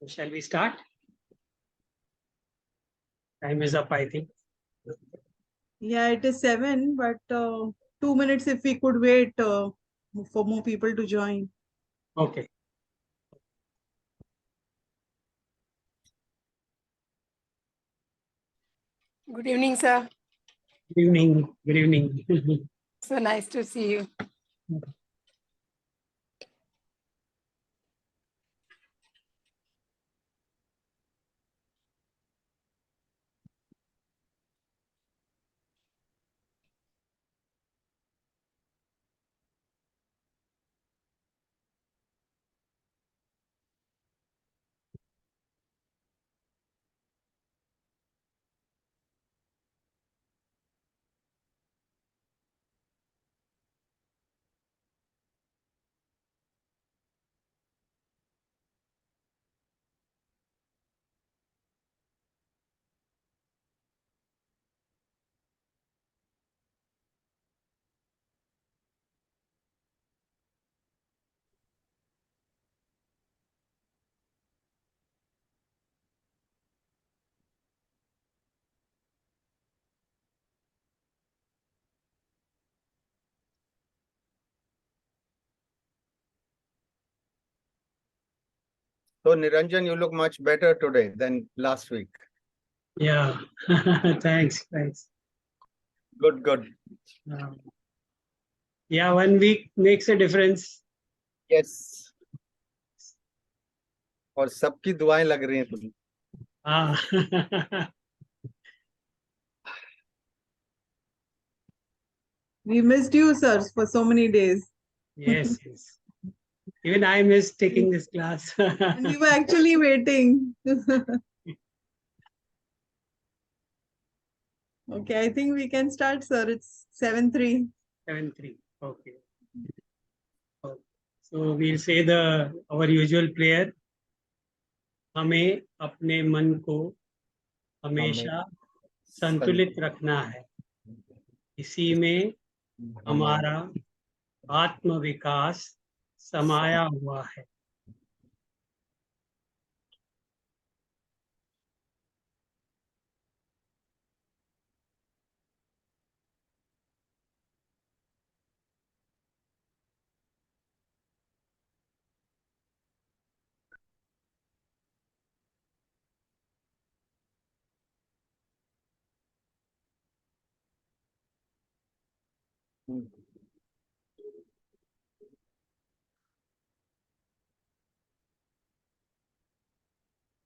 Shall we start? Time is up, I think. Yeah, it is 7, but 2 minutes if we could wait for more people to join. Okay. Good evening, sir. Good evening. Good evening. So nice to see you. So Niranjan, you look much better today than last week. Yeah. Thanks. Good, good. Yeah, 1 week makes a difference. Yes. और सबकी दुआएं लग रही हैं तुम्हें. We missed you, sir, for so many days. Yes. Even I miss taking this class. And we were actually waiting. Okay, I think we can start, sir. It's 7:03. 7:03. Okay. So we'll say our usual prayer. हमें अपने मन को हमेशा संतुलित रखना है. इसी में हमारा आत्म विकास समाया हुआ है.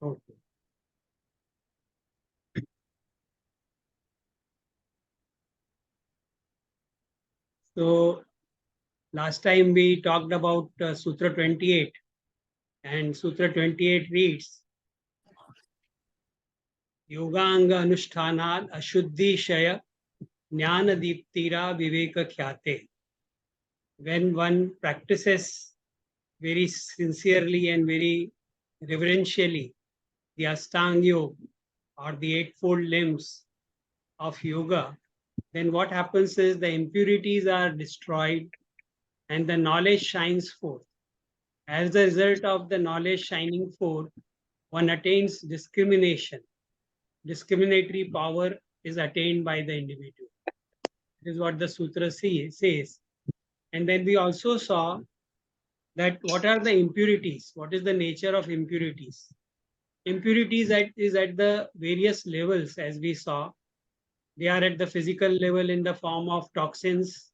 Okay. So last time we talked about Sutra 28, and Sutra 28 reads, Yoga Anushthana Ashuddhi Kshaya Jnana Deeptira Viveka Khyati. When one practices very sincerely and very reverentially the Ashtanga Yoga or the Eightfold Limbs of yoga, then what happens is the impurities are destroyed and the knowledge shines forth. As a result of the knowledge shining forth, one attains discrimination. Discriminatory power is attained by the individual. This is what the sutra says. And then we also saw that what are the impurities? What is the nature of impurities? Impurities is at the various levels, as we saw. They are at the physical level in the form of toxins.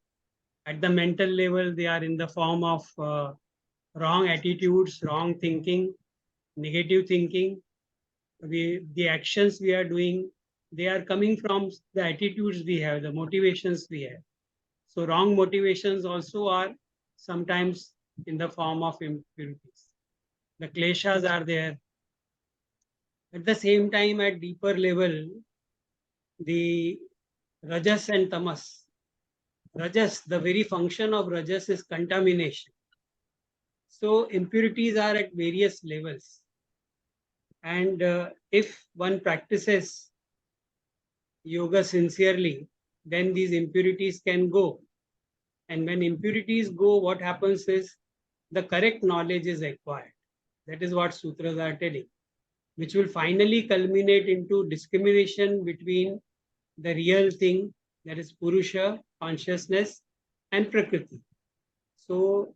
At the mental level, they are in the form of wrong attitudes, wrong thinking, negative thinking. The actions we are doing, they are coming from the attitudes we have, the motivations we have. So wrong motivations also are sometimes in the form of impurities. The kleshas are there. At the same time, at deeper level, the rajas and tamas. Rajas, the very function of rajas is contamination. So impurities are at various levels. And if one practices yoga sincerely, then these impurities can go. And when impurities go, what happens is the correct knowledge is acquired. That is what sutras are telling, which will finally culminate into discrimination between the real thing, that is Purusha, consciousness, and Prakriti. So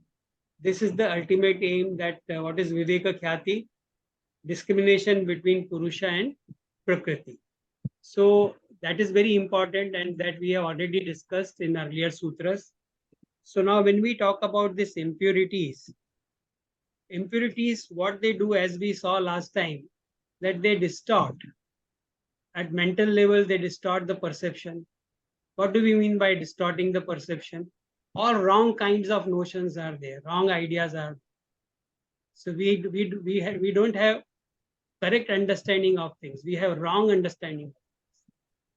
this is the ultimate aim, that what is Viveka Khyati? Discrimination between Purusha and Prakriti. So that is very important, and that we have already discussed in earlier sutras. So now when we talk about these impurities, what they do, as we saw last time, that they distort. At mental level, they distort the perception. What do we mean by distorting the perception? All wrong kinds of notions are there, wrong ideas are there. So we don't have correct understanding of things. We have wrong understanding.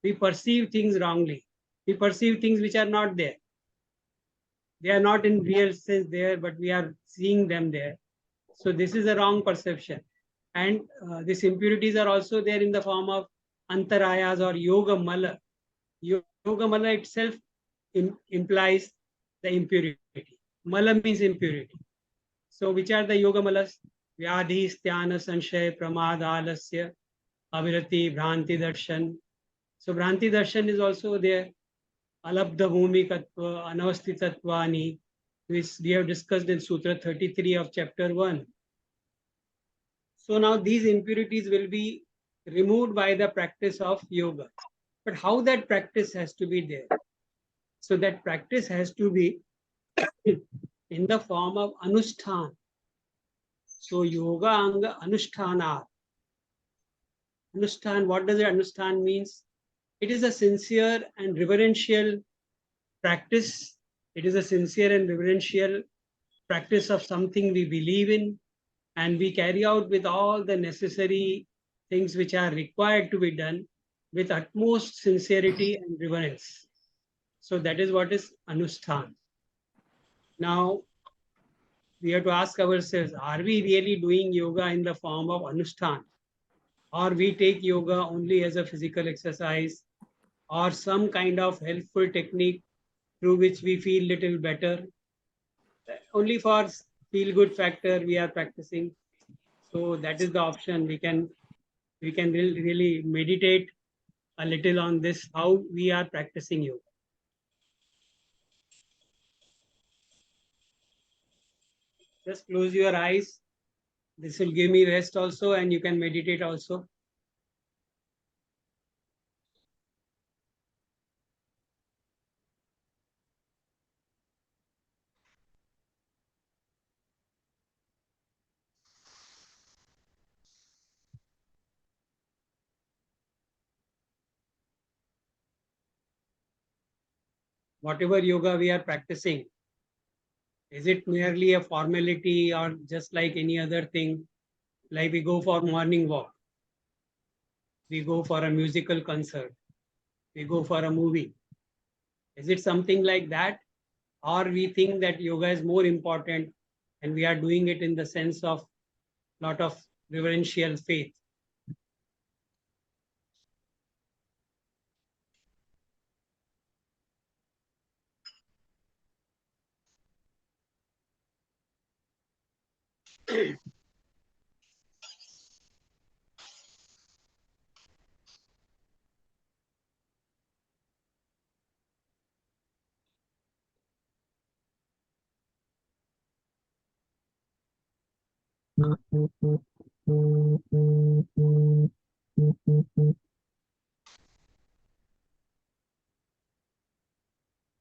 We perceive things wrongly. We perceive things which are not there. They are not in real sense there, but we are seeing them there. So this is a wrong perception. And these impurities are also there in the form of antarayas or yoga mala. Yoga mala itself implies the impurity. Mala means impurity. So which are the yoga malas? Vyadhi, sthana, sanshay, pramad, alasya, avirati, bhranti darshan. So bhranti darshan is also there. Alabdha bhumikatva, anavastitatvani, which we have discussed in Sutra 33 of chapter 1. So now these impurities will be removed by the practice of yoga. But how that practice has to be there? So that practice has to be in the form of Anushthan. So yoga anga Anusthana. Anushthan, what does Anushthan means? It is a sincere and reverential practice. It is a sincere and reverential practice of something we believe in, and we carry out with all the necessary things which are required to be done with utmost sincerity and reverence. So that is what is Anushthan. Now, we have to ask ourselves, are we really doing yoga in the form of Anushthan? Or we take yoga only as a physical exercise, or some kind of helpful technique through which we feel little better? Only for feel good factor we are practicing. So that is the option. We can really meditate a little on this, how we are practicing yoga. Just close your eyes. This will give me rest also, and you can meditate also. Whatever yoga we are practicing, is it merely a formality or just like any other thing? Like we go for morning walk, we go for a musical concert, we go for a movie. Is it something like that? Or we think that yoga is more important and we are doing it in the sense of lot of reverential faith?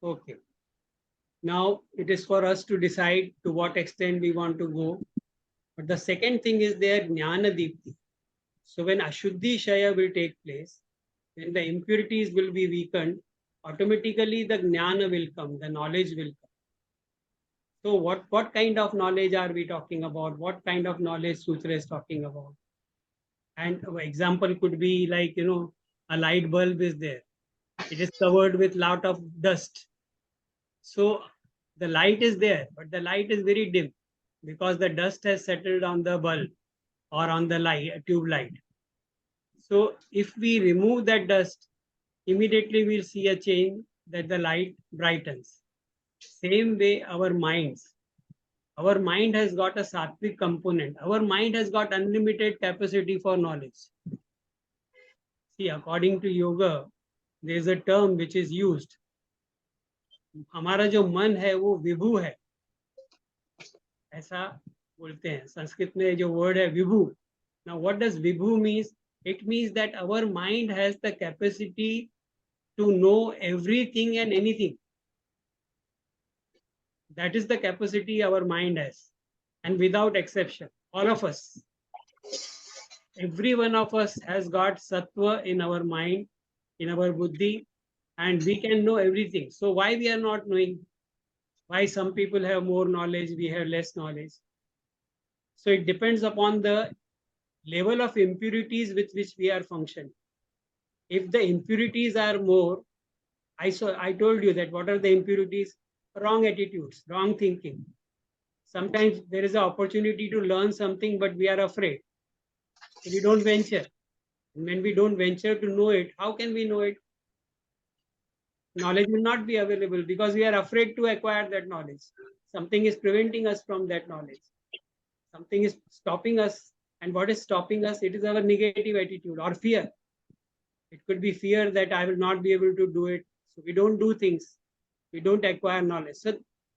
Okay. Now it is for us to decide to what extent we want to go. But the second thing is there, Jnana Deepti. So when Ashuddhi Kshaya will take place, when the impurities will be weakened, automatically the Jnana will come, the knowledge will come. So what kind of knowledge are we talking about? What kind of knowledge Sutra is talking about? And an example could be like, a light bulb is there. It is covered with lot of dust. So the light is there, but the light is very dim because the dust has settled on the bulb or on the light, tube light. So if we remove that dust, immediately we'll see a change that the light brightens. Same way our minds. Our mind has got a sattvic component. Our mind has got unlimited capacity for knowledge. See, according to yoga, there is a term which is used. हमारा जो मन है वो विभु है, ऐसा बोलते हैं. संस्कृत में जो word है विभु. Now, what does vibhu means? It means that our mind has the capacity to know everything and anything. That is the capacity our mind has, and without exception, all of us. Every one of us has got sattva in our mind, in our buddhi, and we can know everything. So why we are not knowing? Why some people have more knowledge, we have less knowledge? So it depends upon the level of impurities with which we are functioning. If the impurities are more, I told you that what are the impurities? Wrong attitudes, wrong thinking. Sometimes there is an opportunity to learn something, but we are afraid. So we don't venture. And when we don't venture to know it, how can we know it? Knowledge will not be available because we are afraid to acquire that knowledge. Something is preventing us from that knowledge. Something is stopping us. And what is stopping us? It is our negative attitude or fear. It could be fear that I will not be able to do it. So we don't do things. We don't acquire knowledge.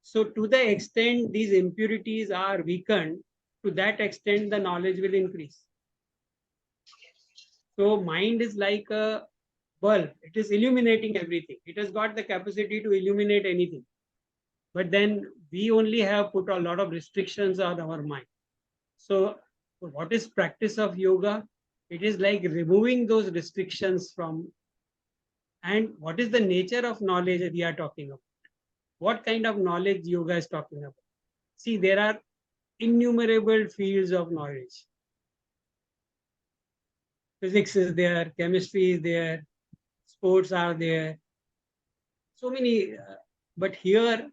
So to the extent these impurities are weakened, to that extent the knowledge will increase. So mind is like a bulb. It is illuminating everything. It has got the capacity to illuminate anything. But then we only have put a lot of restrictions on our mind. So what is practice of yoga? It is like removing those restrictions from. And what is the nature of knowledge that we are talking about? What kind of knowledge yoga is talking about? See, there are innumerable fields of knowledge. Physics is there, chemistry is there, sports are there. So many, but here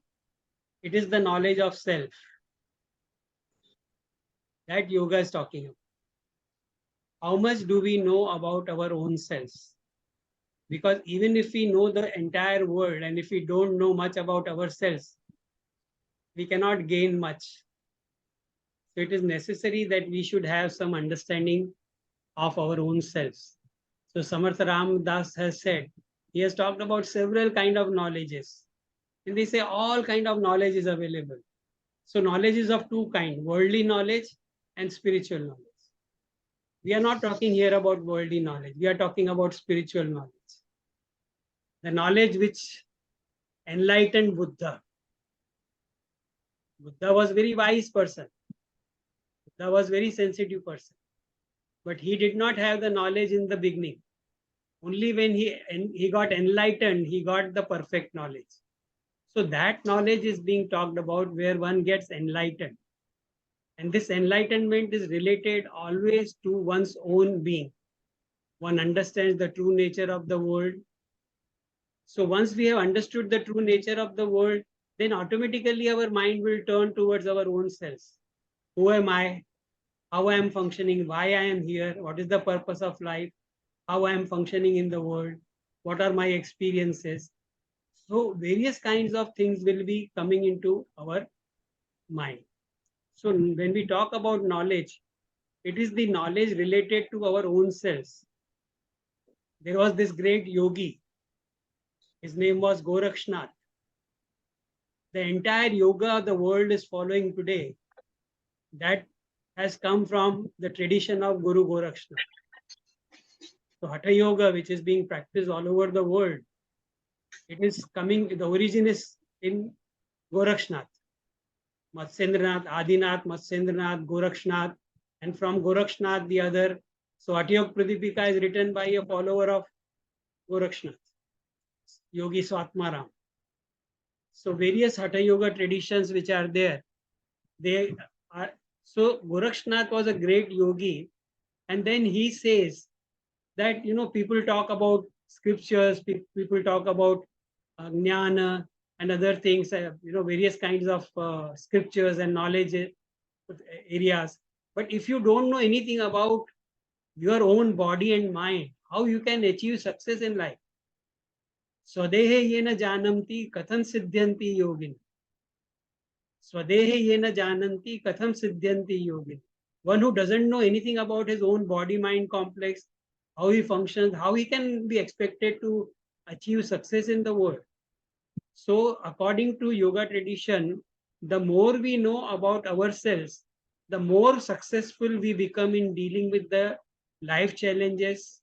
it is the knowledge of self that yoga is talking about. How much do we know about our own selves? Because even if we know the entire world and if we don't know much about ourselves, we cannot gain much. So it is necessary that we should have some understanding of our own selves. So Samartha Ram Das has said, he has talked about several kind of knowledges. And they say all kind of knowledge is available. So knowledge is of two kinds, worldly knowledge and spiritual knowledge. We are not talking here about worldly knowledge. We are talking about spiritual knowledge. The knowledge which enlightened Buddha. Buddha was a very wise person. Buddha was a very sensitive person. But he did not have the knowledge in the beginning. Only when he got enlightened, he got the perfect knowledge. So that knowledge is being talked about where one gets enlightened. And this enlightenment is related always to one's own being. One understands the true nature of the world. So once we have understood the true nature of the world, then automatically our mind will turn towards our own selves. Who am I? How I am functioning? Why I am here? What is the purpose of life? How I am functioning in the world? What are my experiences? So various kinds of things will be coming into our mind. So when we talk about knowledge, it is the knowledge related to our own selves. There was this great yogi. His name was Gorakshnath. The entire yoga the world is following today, that has come from the tradition of Guru Gorakshnath. So Hatha Yoga, which is being practiced all over the world, it is coming, the origin is in Gorakshnath. Matsyendranath, Adinath, Matsyendranath, Gorakshnath, and from Gorakshnath the other. So Hatha Yoga Pradipika is written by a follower of Gorakshnath, Yogi Swatmaram. So various Hatha Yoga traditions which are there, they are. So Gorakshnath was a great yogi, and then he says that people talk about scriptures, people talk about Jnana and other things, various kinds of scriptures and knowledge areas. But if you don't know anything about your own body and mind, how you can achieve success in life? Swadehe yena janamti kathan siddhyanti yogin. Swadehe yena jananti katham siddhyanti yogi. One who doesn't know anything about his own body-mind complex, how he functions, how he can be expected to achieve success in the world. So according to yoga tradition, the more we know about ourselves, the more successful we become in dealing with the life challenges,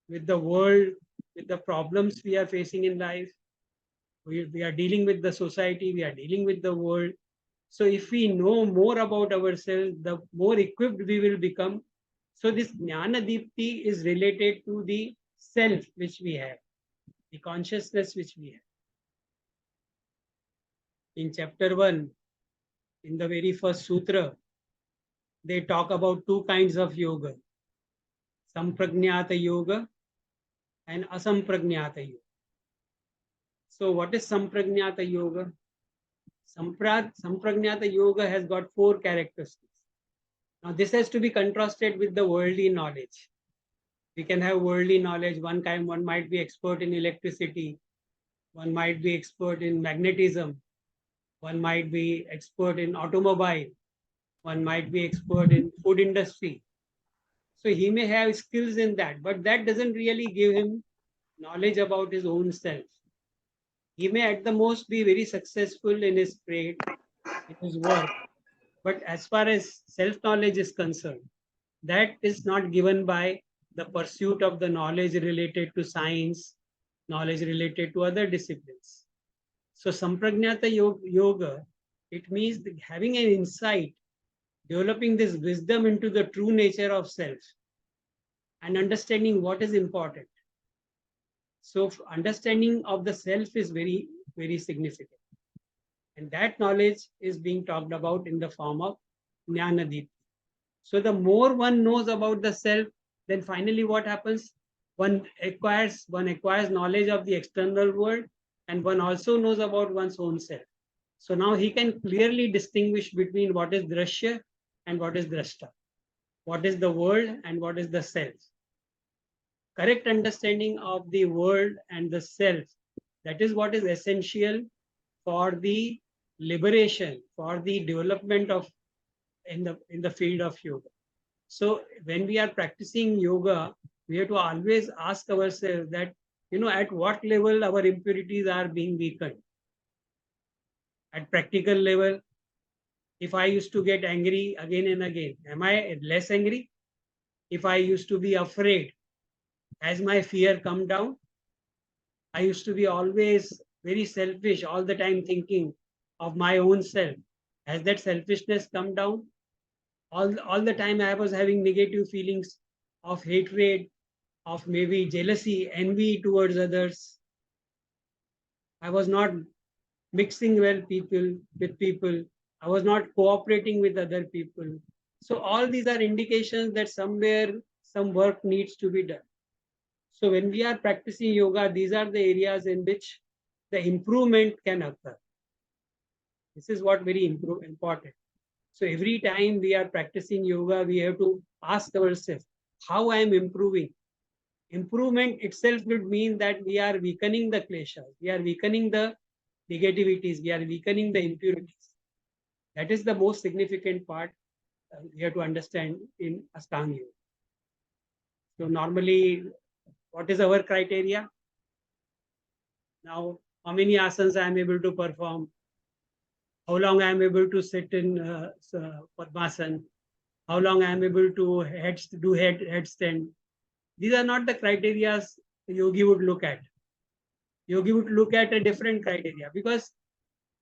with the world, with the problems we are facing in life. We are dealing with the society, we are dealing with the world. So if we know more about ourselves, the more equipped we will become. So this Jnana Deepti is related to the self which we have, the consciousness which we have. In chapter 1, in the very first sutra, they talk about two kinds of yoga, Samprajnata Yoga and Asamprajnata Yoga. So what is Samprajnata Yoga? Samprajnata Yoga has got 4 characteristics. Now this has to be contrasted with the worldly knowledge. We can have worldly knowledge. One might be expert in electricity, one might be expert in magnetism, one might be expert in automobile, one might be expert in food industry. So he may have skills in that, but that doesn't really give him knowledge about his own self. He may at the most be very successful in his trade, in his work, but as far as self-knowledge is concerned, that is not given by the pursuit of the knowledge related to science, knowledge related to other disciplines. So Samprajnata Yoga, it means having an insight, developing this wisdom into the true nature of self and understanding what is important. So understanding of the self is very, very significant. And that knowledge is being talked about in the form of Jnana Deepti. So the more one knows about the self, then finally what happens? One acquires knowledge of the external world, and one also knows about one's own self. So now he can clearly distinguish between what is drashya and what is drashta, what is the world and what is the self. Correct understanding of the world and the self, that is what is essential for the liberation, for the development of in the field of yoga. So when we are practicing yoga, we have to always ask ourselves that, at what level our impurities are being weakened. At practical level, if I used to get angry again and again, am I less angry? If I used to be afraid, has my fear come down? I used to be always very selfish, all the time thinking of my own self. Has that selfishness come down? All the time I was having negative feelings of hatred, of maybe jealousy, envy towards others. I was not mixing well with people. I was not cooperating with other people. So all these are indications that somewhere some work needs to be done. So when we are practicing yoga, these are the areas in which the improvement can occur. This is what very important. So every time we are practicing yoga, we have to ask ourselves, how I am improving? Improvement itself would mean that we are weakening the kleshas, we are weakening the negativities, we are weakening the impurities. That is the most significant part we have to understand in Ashtanga Yoga. So normally, what is our criteria? Now, how many asanas I am able to perform? How long I am able to sit in Padmasana? How long I am able to do headstand? These are not the criteria yogi would look at. Yogi would look at a different criteria, because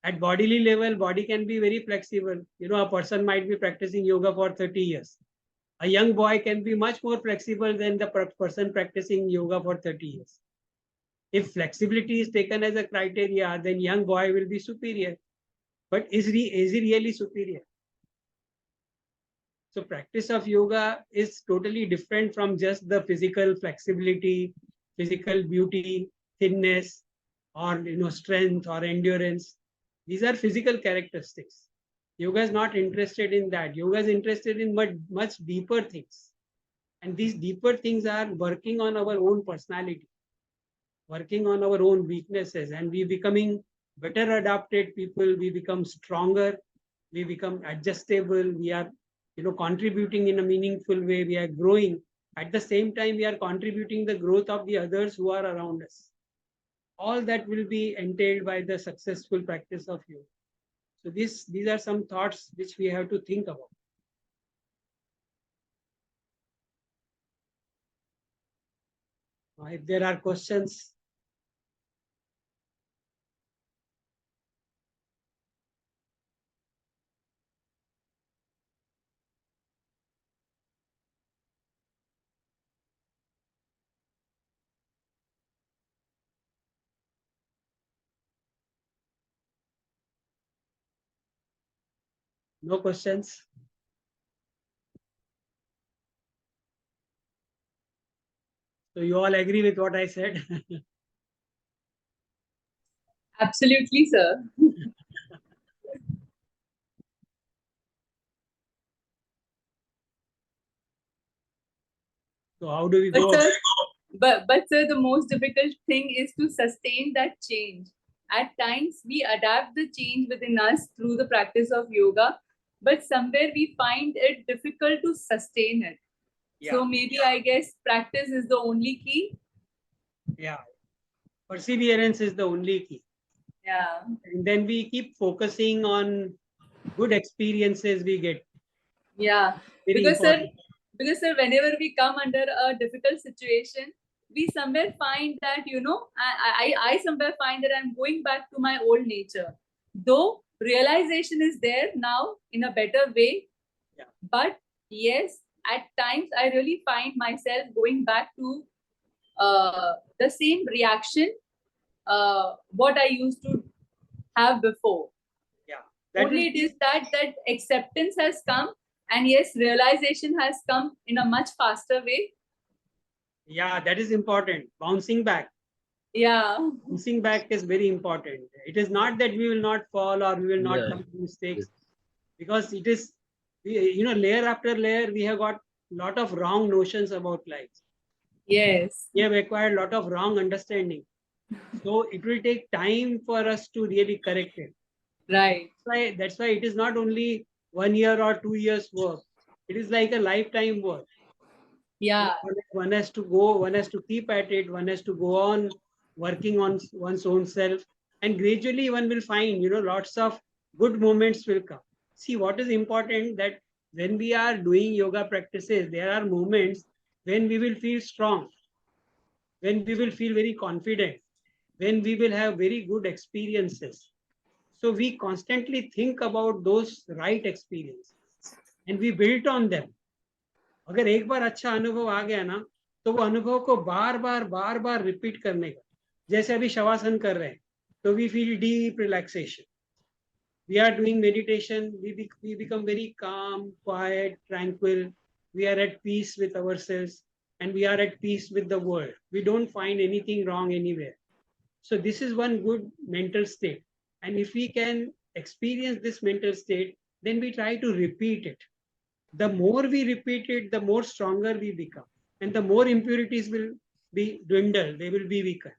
at bodily level, body can be very flexible. A person might be practicing yoga for 30 years. A young boy can be much more flexible than the person practicing yoga for 30 years. If flexibility is taken as a criteria, then young boy will be superior. But is he really superior? So practice of yoga is totally different from just the physical flexibility, physical beauty, thinness, or strength or endurance. These are physical characteristics. Yoga is not interested in that. Yoga is interested in much deeper things. And these deeper things are working on our own personality, working on our own weaknesses, and we becoming better adapted people, we become stronger, we become adjustable, we are, contributing in a meaningful way, we are growing. At the same time, we are contributing the growth of the others who are around us. All that will be entailed by the successful practice of yoga. So these are some thoughts which we have to think about. If there are questions. No questions? So you all agree with what I said? Absolutely, sir. So how do we But go? sir, but sir, the most difficult thing is to sustain that change. At times, we adapt the change within us through the practice of yoga, but somewhere we find it difficult to sustain it. So maybe I guess practice is the only key. Yeah. Perseverance is the only key. Yeah. And then we keep focusing on good experiences we get. Yeah. Very Because important. sir, whenever we come under a difficult situation, we somewhere find that, I somewhere find that I'm going back to my old nature. Though realization is there now in a better way, Yeah. but yes, at times I really find myself going back to the same reaction what I used to have before. Yeah. Only it is that acceptance has come, and yes, realization has come in a much faster way. Yeah, that is important. Bouncing back. Yeah. Bouncing back is very important. It is not that we will not fall or we will not Yeah. commit mistakes, because it is, layer after layer, we have got a lot of wrong notions about life. Yes. We have acquired a lot of wrong understanding. So it will take time for us to really correct it. Right. That's why it is not only 1 year or 2 years work. It is like a lifetime work. Yeah. One has to go, one has to keep at it, one has to go on working on one's own self, and gradually one will find, lots of good moments will come. See, what is important, that when we are doing yoga practices, there are moments when we will feel strong, when we will feel very confident, when we will have very good experiences. So we constantly think about those right experiences and we build on them. अगर एक बार अच्छा अनुभव आ गया ना, तो वो अनुभव को बार बार रिपीट करने का, जैसे अभी शवासन कर रहे हैं, तो we feel deep relaxation, we are doing meditation, we become very calm, quiet, tranquil, we are at peace with ourselves and we are at peace with the world. We don't find anything wrong anywhere. So this is one good mental state, and if we can experience this mental state, then we try to repeat it. The more we repeat it, the more stronger we become, and the more impurities will be dwindled, they will be weaker.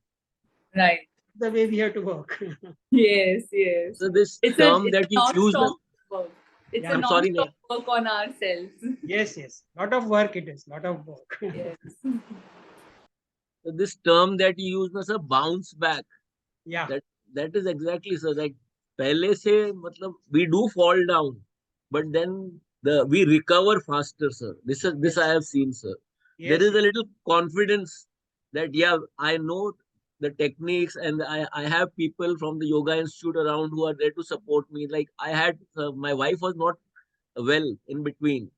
Right. The way we have to work. Yes. Yes. So this It's term a that you choose, non-stop work. It's Yeah. a I'm sorry, non-stop work on ourselves. Yes. Lot of work it is, lot of work. Yes. so this term that you use, sir, bounce back. Yeah. That is exactly, sir. Like पहले से मतलब we do fall down, but then we recover faster, sir. This Yes. I have seen, sir. Yes. There is a little confidence that yeah, I know the techniques, and I have people from the yoga institute around who are there to support me. Like I had my wife was not well in between,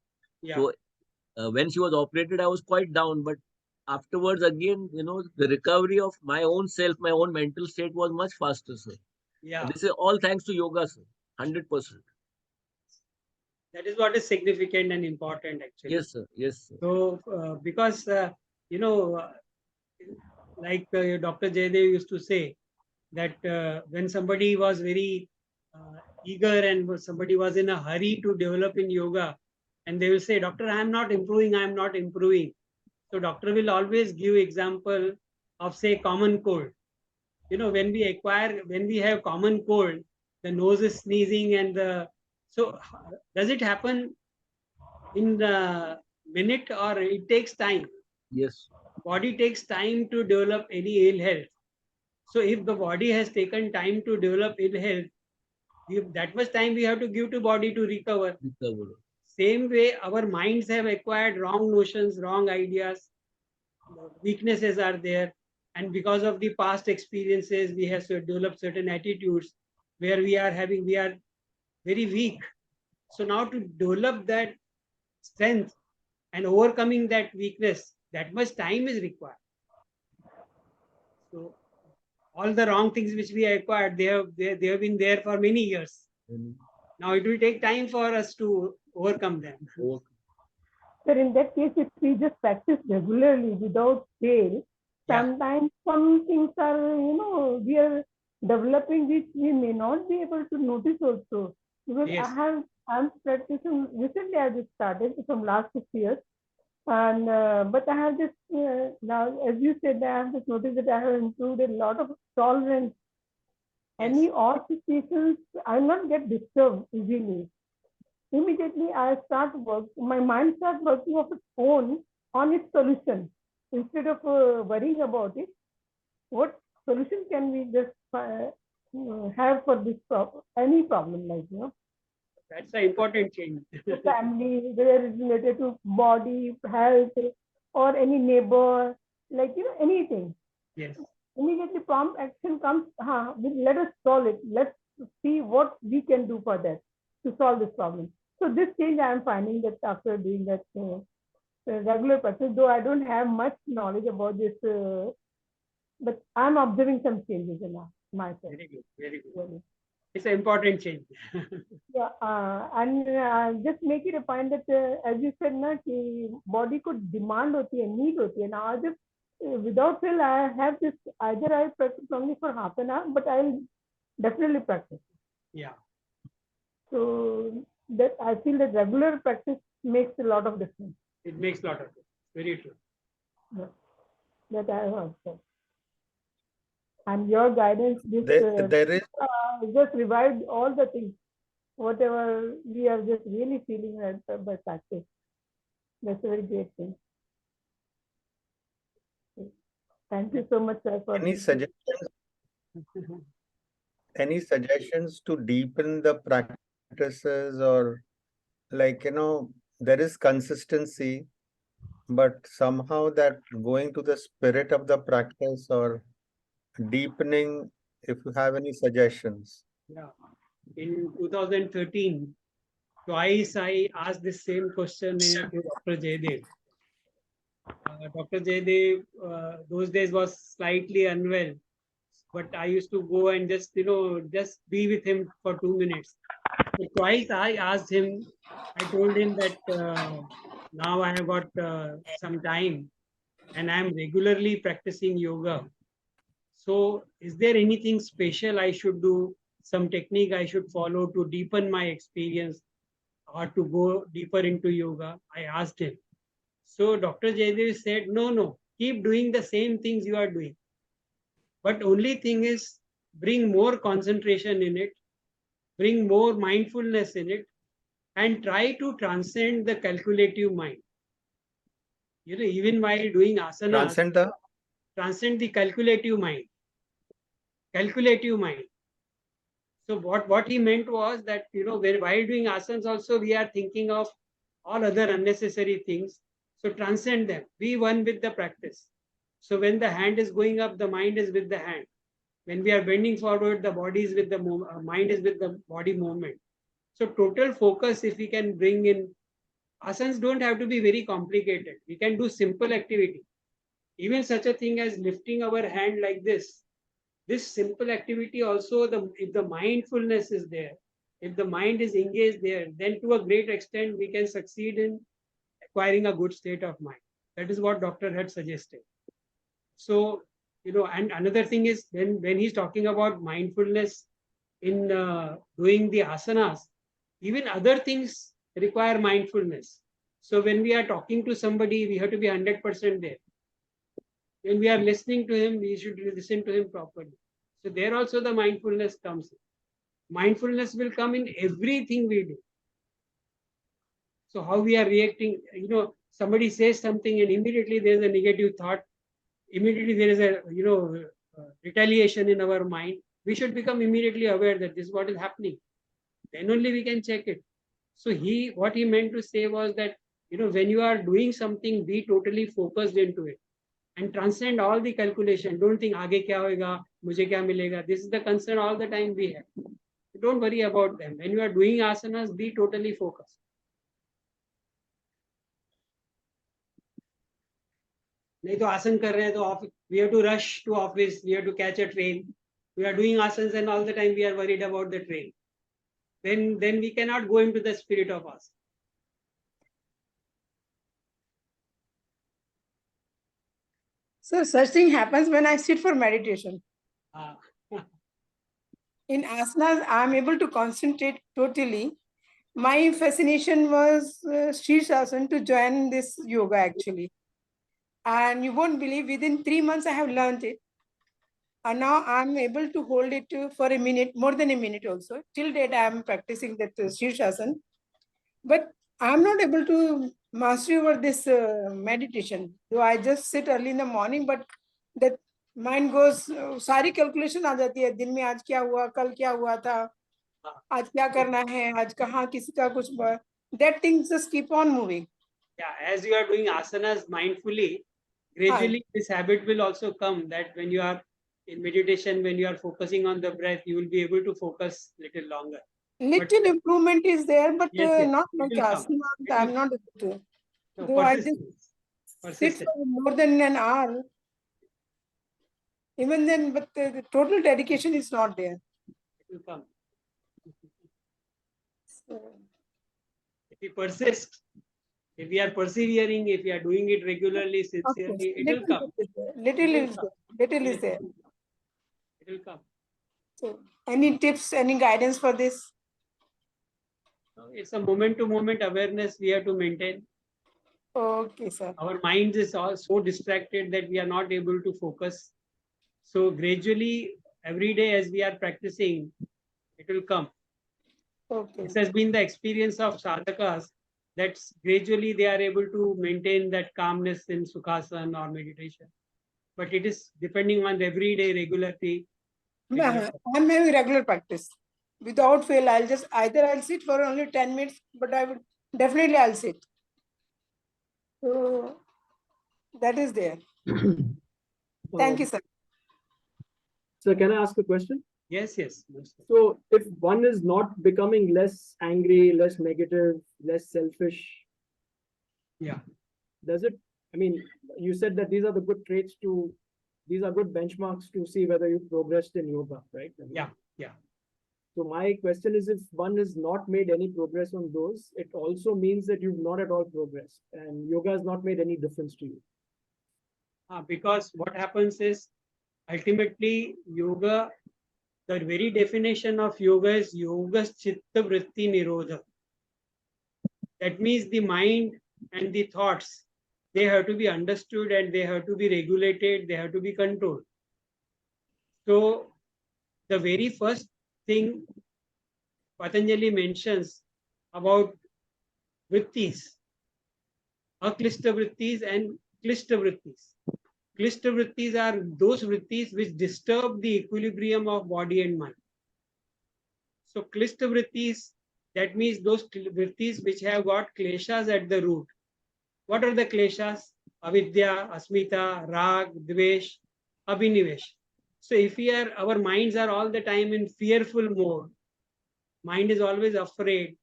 Yeah. so when she was operated, I was quite down, but afterwards again, the recovery of my own self, my own mental state was much faster, sir. Yeah. And this is all thanks to yoga, sir. 100%. That is what is significant and important, actually. Yes, sir. Yes, sir. So, because, like Dr. Jaydev used to say, that when somebody was very eager and somebody was in a hurry to develop in yoga, and they will say, Doctor, I am not improving, I am not improving. So doctor will always give example of, say, common cold. When we have common cold, the nose is sneezing and the So does it happen in the minute or it takes time? Yes. Body takes time to develop any ill health. So if the body has taken time to develop ill health, that much time we have to give to body to recover. Recover. Same way, our minds have acquired wrong notions, wrong ideas, weaknesses are there. And because of the past experiences, we have developed certain attitudes where we are very weak. So now to develop that strength and overcoming that weakness, that much time is required. So all the wrong things which we acquired, they have been there for many years. Now it will take time for us to overcome them. Okay. Sir, in that case, if we just practice regularly without fail, Yeah. sometimes some things are, we are developing which we may not be able to notice also. Because Yes. I'm practicing, recently I just started from last 6 years. And but I have just now, as you said, I have just noticed that I have improved a lot of tolerance. Yes. Any odd situations, I will not get disturbed easily. Immediately I start work, my mind starts working of its own on its solution. Instead of worrying about it, what solution can we just have for this problem, any problem, like, That's an important change. the family, whether it's related to body, health, or any neighbor, like, anything. Yes. Immediately prompt action comes, let us solve it. Let's see what we can do for that to solve this problem. So this change I am finding that after doing that regular practice, though I don't have much knowledge about this, but I'm observing some changes in myself. Very good. Very good. Really. It's an important change. Yeah, and just make it a point that, as you said, na, कि body could demand hoti hai, need hoti hai. Now I just without fail, I have this, either I practice only for half an hour, but I'll definitely practice. Yeah. So that I feel that regular practice makes a lot of difference. It makes a lot of sense. Very true. Yeah, that I have observed. And your guidance, this There is just revived all the things, whatever we are just really feeling by practice. That's a very great thing. Thank you so much, sir, for any this. suggestions to deepen the practices, or like, there is consistency, but somehow that going to the spirit of the practice or deepening, if you have any suggestions. Yeah. In 2013, twice I asked the same question to Dr. Jaydev. Dr. Jaydev, those days was slightly unwell, but I used to go and just be with him for 2 minutes. So twice I asked him, I told him that now I have got some time and I am regularly practicing yoga. So is there anything special I should do, some technique I should follow to deepen my experience or to go deeper into yoga? I asked him. So Dr. Jaydev said, no, keep doing the same things you are doing. But only thing is, bring more concentration in it, bring more mindfulness in it, and try to transcend the calculative mind. Even while doing asanas, transcend the calculative mind. Calculative mind. So what he meant was that, while doing asanas also, we are thinking of all other unnecessary things. So transcend them. Be one with the practice. So when the hand is going up, the mind is with the hand. When we are bending forward, the body is with the mind is with the body movement. So total focus, if we can bring in, asanas don't have to be very complicated. We can do simple activity. Even such a thing as lifting our hand like this. This simple activity also, if the mindfulness is there, if the mind is engaged there, then to a great extent we can succeed in acquiring a good state of mind. That is what doctor had suggested. So, and another thing is when he's talking about mindfulness in doing the asanas, even other things require mindfulness. So when we are talking to somebody, we have to be 100% there. When we are listening to him, we should listen to him properly. So there also the mindfulness comes in. Mindfulness will come in everything we do. So how we are reacting, somebody says something and immediately there is a negative thought. Immediately there is a, retaliation in our mind. We should become immediately aware that this is what is happening. Then only we can check it. So what he meant to say was that, when you are doing something, be totally focused into it and transcend all the calculation. Don't think, aage kya hoega, mujhe kya milega. This is the concern all the time we have. Don't worry about them. When you are doing asanas, be totally focused. नहीं तो आसन कर रहे हैं तो office, we have to rush to office, we have to catch a train. We are doing asanas and all the time we are worried about the train. Then we cannot go into the spirit of asana. So such thing happens when I sit for meditation. Ah. In asanas, I'm able to concentrate totally. My fascination was Shirshasana to join this yoga actually. And you won't believe, within 3 months I have learned it. And now I'm able to hold it for a minute, more than a minute also. Till date, I'm practicing that Shirshasana. But I'm not able to master over this meditation. So I just sit early in the morning, but that mind goes, सारी calculation आ जाती है, दिन में आज क्या हुआ, कल क्या हुआ था, आज क्या करना है, आज कहाँ किसी का कुछ, that things just keep on moving. Yeah, as you are doing asanas mindfully, gradually this habit will also come, that when you are in meditation, when you are focusing on the breath, you will be able to focus little longer. Little improvement is there, but Yes, not it like will come. asana. It will I'm not able to. No, Though I just persistence. sit Persistence. for more than an hour. Even then, but the total dedication is not there. It will come. So, If we persist, if we are persevering, if we are doing it regularly, of course, sincerely, it will come. little It will is come. there. Little is there. It will come. So, any tips, any guidance for this? It's a moment-to-moment awareness we have to maintain. Okay, sir. Our minds is all so distracted that we are not able to focus. So gradually, every day as we are practicing, it will come. Okay. This has been the experience of sadhakas, that gradually they are able to maintain that calmness in sukhasana or meditation. But it is depending on the everyday regularity. I'm having regular practice. Without fail, I'll sit for only 10 minutes, but I'll sit. So that is there. Thank you, sir. So can I ask a question? Yes, yes. So if one is not becoming less angry, less negative, less selfish, Yeah. does it, I mean, you said that these are good benchmarks to see whether you progressed in yoga, right? Yeah, yeah. So my question is, if one has not made any progress on those, it also means that you've not at all progressed and yoga has not made any difference to you. Because what happens is, ultimately, yoga, the very definition of yoga is yoga chitta vritti nirodha. That means the mind and the thoughts, they have to be understood and they have to be regulated, they have to be controlled. So the very first thing Patanjali mentions about vrittis, aklishta vrittis and klishta vrittis. Klishta vrittis are those vrittis which disturb the equilibrium of body and mind. So klishta vrittis, that means those vrittis which have got kleshas at the root. What are the kleshas? Avidya, asmita, rag, dvesh, abhinivesh. So if our minds are all the time in fearful mode, mind is always afraid,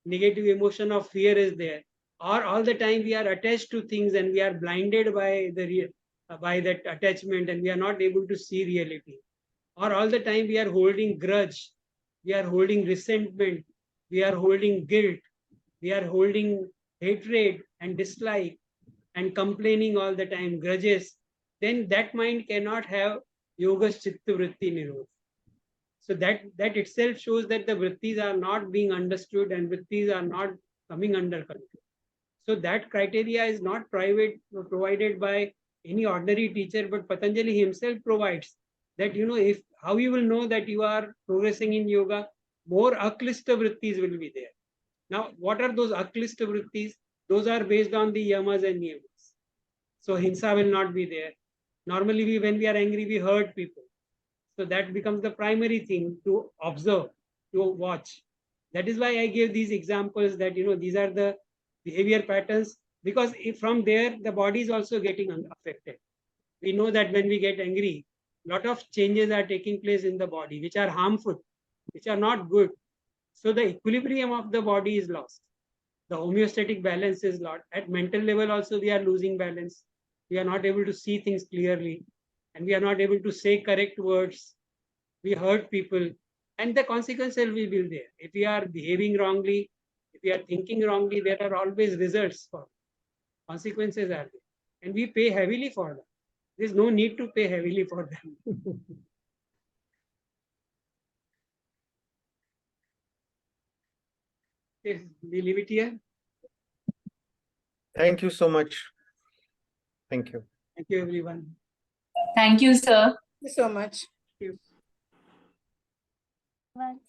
negative emotion of fear is there, or all the time we are attached to things and we are blinded by by that attachment and we are not able to see reality, or all the time we are holding grudge, we are holding resentment, we are holding guilt, we are holding hatred and dislike and complaining all the time, grudges, then that mind cannot have yoga chitta vritti nirodha. So that itself shows that the vrittis are not being understood and vrittis are not coming under control. So that criteria is not provided by any ordinary teacher, but Patanjali himself provides that, if how you will know that you are progressing in yoga, more aklishta vrittis will be there. Now, what are those aklishta vrittis? Those are based on the yamas and niyamas. So hinsa will not be there. Normally, when we are angry, we hurt people. So that becomes the primary thing to observe, to watch. That is why I gave these examples that, these are the behavior patterns, because if from there, the body is also getting affected. We know that when we get angry, a lot of changes are taking place in the body, which are harmful, which are not good. So the equilibrium of the body is lost. The homeostatic balance is lost. At mental level also, we are losing balance. We are not able to see things clearly, and we are not able to say correct words. We hurt people, and the consequences will be there. If we are behaving wrongly, if we are thinking wrongly, there are always results for it. Consequences are there, and we pay heavily for them. There's no need to pay heavily for them. Okay, we leave it here. Thank you so much. Thank you. Thank you, everyone. Thank you, sir. Thank you so much. Thank you.